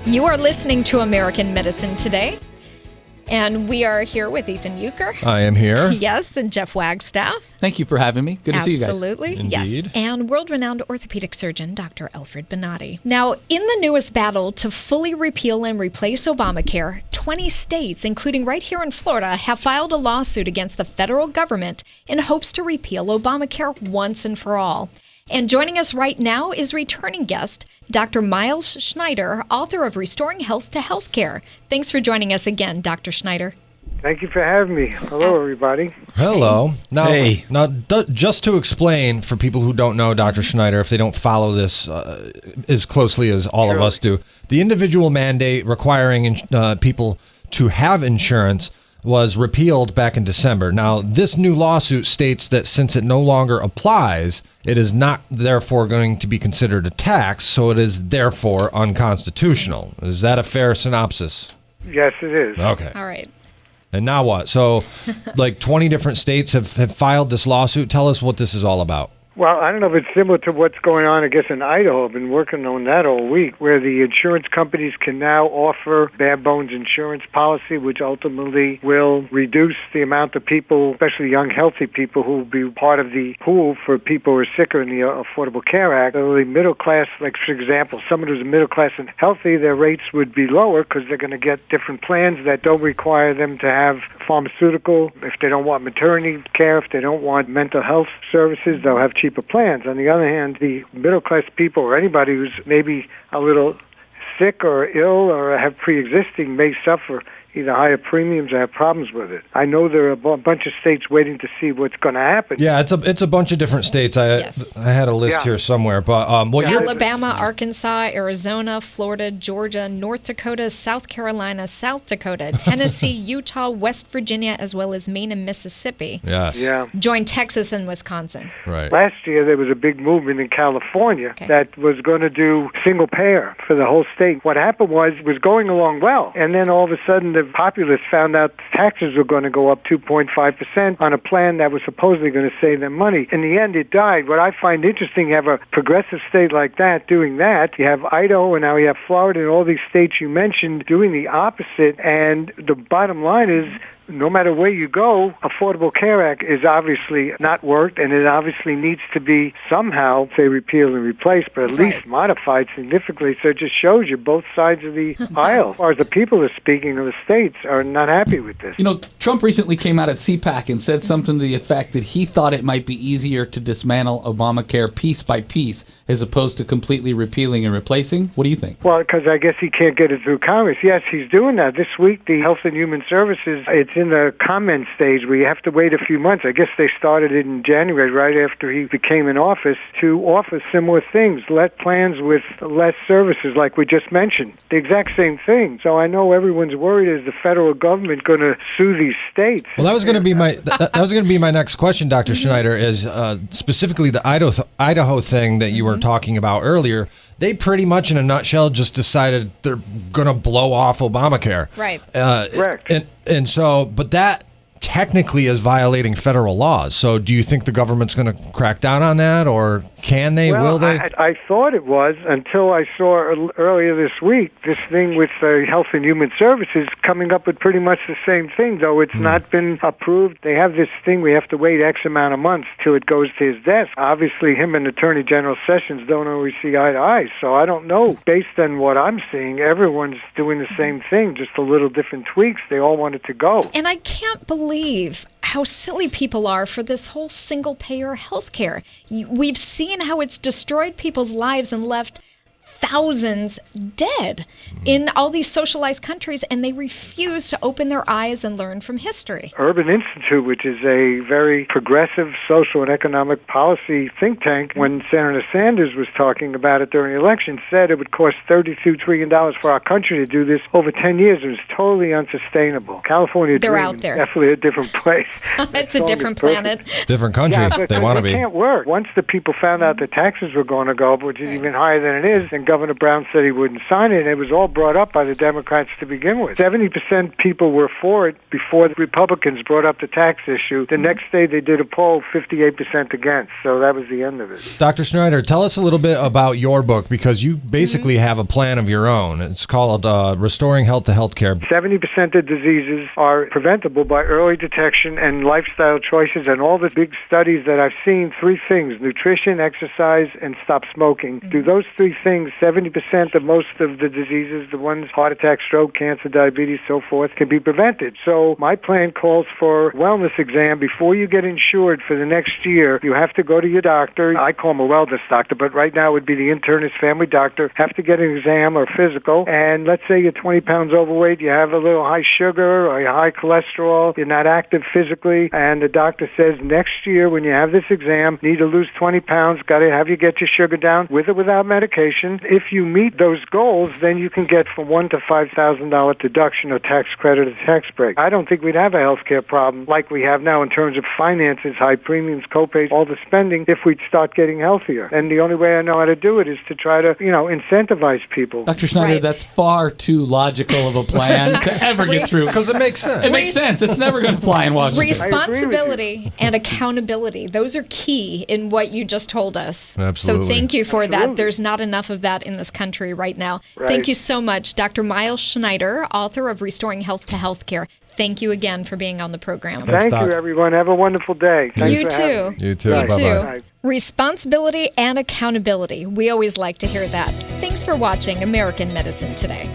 You are listening to American Medicine Today, and we are here with Ethan Euchre. I am here. Yes, and Jeff Wagstaff. Thank you for having me. Good to see you guys. Absolutely. Indeed. Yes. And world-renowned orthopedic surgeon, Dr. Alfred Bonatti. Now, in the newest battle to fully repeal and replace Obamacare, 20 states, including right here in Florida, have filed a lawsuit against the federal government in hopes to repeal Obamacare once and for all. And joining us right now is returning guest, Dr. Miles Schneider, author of Restoring Health to Healthcare. Thanks for joining us again, Dr. Schneider. Thank you for having me. Hello, everybody. Hello. Now, Hey. Just to explain for people who don't know Dr. Schneider, if they don't follow this as closely as all of us do, the individual mandate requiring people to have insurance was repealed back in December. Now, this new lawsuit states that since it no longer applies, it is not therefore going to be considered a tax, so it is therefore unconstitutional. Is that a fair synopsis? Yes, it is. Okay. All right. And now what? So, like 20 different states have filed this lawsuit. Tell us what this is all about. Well, I don't know if it's similar to what's going on, I guess, in Idaho. I've been working on that all week, where the insurance companies can now offer bare bones insurance policy, which ultimately will reduce the amount of people, especially young, healthy people, who will be part of the pool for people who are sicker in the Affordable Care Act. So the middle class, like, for example, someone who's middle class and healthy, their rates would be lower because they're going to get different plans that don't require them to have pharmaceutical. If they don't want maternity care, if they don't want mental health services, they'll have cheaper plans. On the other hand, the middle-class people or anybody who's maybe a little sick or ill or have pre-existing may suffer either higher premiums or have problems with it. I know there are a bunch of states waiting to see what's going to happen. Yeah, it's a bunch of different states. I had a list here somewhere, but Alabama, Arkansas, Arizona, Florida, Georgia, North Dakota, South Carolina, South Dakota, Tennessee, Utah, West Virginia, as well as Maine and Mississippi. Yes. Yeah. Joined Texas and Wisconsin. Right. Last year, there was a big movement in California that was going to do single payer for the whole state. What happened was it was going along well, and then all of a sudden the populists found out taxes were going to go up 2.5% on a plan that was supposedly going to save them money. In the end, it died. What I find interesting, you have a progressive state like that doing that. You have Idaho, and now you have Florida, and all these states you mentioned doing the opposite. And the bottom line is, no matter where you go, Affordable Care Act is obviously not worked, and it obviously needs to be somehow, say, repealed and replaced, but at least modified significantly. So it just shows you both sides of the aisle. As far as the people are speaking of the states are not happy with this. You know, Trump recently came out at CPAC and said something to the effect that he thought it might be easier to dismantle Obamacare piece by piece as opposed to completely repealing and replacing. What do you think? Well, because I guess he can't get it through Congress. Yes, he's doing that. This week, the Health and Human Services, it's in the comment stage where you have to wait a few months. I guess they started it in January, right after he became in office, to offer similar things, let plans with less services like we just mentioned. The exact same thing. So I know everyone's worried, is the federal government going to sue these states? Well, that was going to be my next question, Dr. Schneider, is specifically the Idaho thing that you were talking about earlier. They pretty much, in a nutshell, just decided they're going to blow off Obamacare. Right. Correct. And so, but that technically is violating federal laws. So do you think the government's going to crack down on that, or can they, will they? I thought it was until I saw earlier this week this thing with Health and Human Services coming up with pretty much the same thing, though it's not been approved. They have this thing, we have to wait X amount of months till it goes to his desk. Obviously, him and Attorney General Sessions don't always see eye to eye, so I don't know. Based on what I'm seeing, everyone's doing the same thing, just a little different tweaks. They all want it to go. And I can't believe how silly people are for this whole single-payer health care. We've seen how it's destroyed people's lives and left thousands dead in all these socialized countries, and they refuse to open their eyes and learn from history. Urban Institute, which is a very progressive social and economic policy think tank, when Senator Sanders was talking about it during the election, said it would cost $32 trillion for our country to do this over 10 years. It was totally unsustainable. California They're dream out is there. definitely a different place. It's a different planet. Different country. Yeah, but they want to be. It can't work. Once the people found out the taxes were going to go up, which is even higher than it is, then Governor Brown said he wouldn't sign it, and it was all brought up by the Democrats to begin with. 70% people were for it before the Republicans brought up the tax issue. The next day they did a poll, 58% against, so that was the end of it. Dr. Schneider, tell us a little bit about your book, because you basically have a plan of your own. It's called Restoring Health to Healthcare. 70% of diseases are preventable by early detection and lifestyle choices, and all the big studies that I've seen, 3 things: nutrition, exercise, and stop smoking. Do those 3 things, 70% of most of the diseases, the ones heart attack, stroke, cancer, diabetes, so forth, can be prevented. So my plan calls for a wellness exam before you get insured for the next year. You have to go to your doctor. I call him a wellness doctor, but right now it would be the internist family doctor. Have to get an exam or physical, and let's say you're 20 pounds overweight, you have a little high sugar or high cholesterol, you're not active physically, and the doctor says next year when you have this exam, need to lose 20 pounds, got to have you get your sugar down with or without medication. If you meet those goals, then you can get from $1,000 to $5,000 deduction or tax credit or tax break. I don't think we'd have a healthcare problem like we have now in terms of finances, high premiums, copays, all the spending, if we'd start getting healthier. And the only way I know how to do it is to try to, incentivize people. Dr. Schneider, Right. that's far too logical of a plan to ever get through. Because it makes sense. It makes sense. It's never going to fly in Washington. Responsibility and accountability. Those are key in what you just told us. Absolutely. So thank you for that. Absolutely. There's not enough of that in this country right now. Right. Thank you so much, Dr. Miles Schneider, author of Restoring Health to Healthcare. Thank you again for being on the program. Thanks, Thank Doc. you, everyone. Have a wonderful day. Thanks You for having me. too. You too. You Bye-bye. too. Bye. Responsibility and accountability. We always like to hear that. Thanks for watching American Medicine Today.